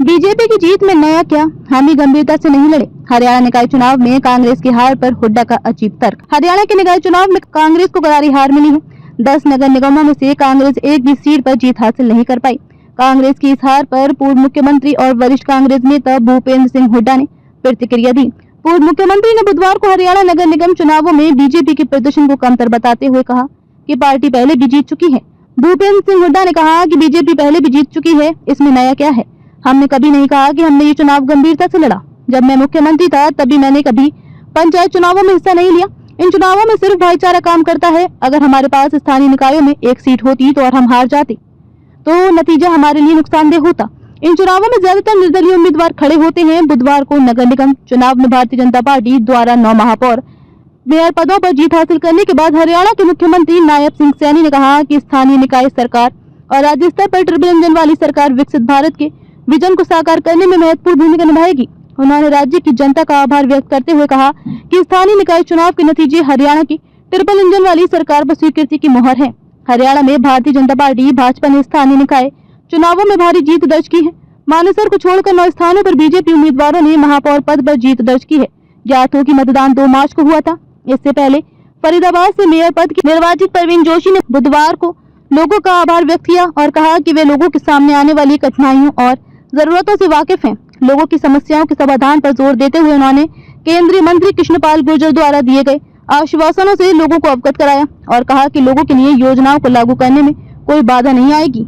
BJP की जीत में नया क्या, हम ही गंभीरता से नहीं लड़े। हरियाणा निकाय चुनाव में कांग्रेस की हार पर हुड्डा का अजीब तर्क। हरियाणा के निकाय चुनाव में कांग्रेस को करारी हार मिली है। 10 नगर निगमों में से कांग्रेस एक भी सीट पर जीत हासिल नहीं कर पाई। कांग्रेस की इस हार पर पूर्व मुख्यमंत्री और वरिष्ठ कांग्रेस नेता भूपेंद्र सिंह हुड्डा ने प्रतिक्रिया दी। पूर्व मुख्यमंत्री ने बुधवार को हरियाणा नगर निगम चुनावों में बीजेपी के प्रदर्शन को कमतर बताते हुए कहा कि पार्टी पहले भी जीत चुकी है। भूपेंद्र सिंह हुड्डा ने कहा कि बीजेपी पहले भी जीत चुकी है, इसमें नया क्या है। हमने कभी नहीं कहा कि हमने ये चुनाव गंभीरता से लड़ा। जब मैं मुख्यमंत्री था तभी मैंने कभी पंचायत चुनावों में हिस्सा नहीं लिया। इन चुनावों में सिर्फ भाईचारा काम करता है। अगर हमारे पास स्थानीय निकायों में एक सीट होती तो और हम हार जाते तो नतीजा हमारे लिए नुकसानदेह होता। इन चुनावों में ज्यादातर निर्दलीय उम्मीदवार खड़े होते हैं। बुधवार को नगर निगम चुनाव में भारतीय जनता पार्टी द्वारा 9 महापौर मेयर पदों पर जीत हासिल करने के बाद हरियाणा के मुख्यमंत्री नायब सिंह सैनी ने कहा कि स्थानीय निकाय सरकार और राज्य स्तर पर ट्रिपल इंजन वाली सरकार विकसित भारत के विजन को साकार करने में महत्वपूर्ण भूमिका निभाएगी। उन्होंने राज्य की जनता का आभार व्यक्त करते हुए कहा कि स्थानीय निकाय चुनाव के नतीजे हरियाणा की ट्रिपल इंजन वाली सरकार पर स्वीकृति की मोहर है। हरियाणा में भारतीय जनता पार्टी भाजपा ने स्थानीय निकाय चुनावों में भारी जीत दर्ज की है। मानेसर को छोड़कर 9 स्थानों पर बीजेपी उम्मीदवारों ने महापौर पद पर जीत दर्ज की है। ज्ञात हो कि मतदान 2 मार्च को हुआ था। इससे पहले फरीदाबाद से मेयर पद की निर्वाचित परवीन जोशी ने बुधवार को लोगों का आभार व्यक्त किया और कहा कि वे लोगों के सामने आने वाली कठिनाइयों और जरूरतों से वाकिफ हैं। लोगों की समस्याओं के समाधान पर जोर देते हुए उन्होंने केंद्रीय मंत्री कृष्णपाल गुर्जर द्वारा दिए गए आश्वासनों से लोगों को अवगत कराया और कहा कि लोगों के लिए योजनाओं को लागू करने में कोई बाधा नहीं आएगी।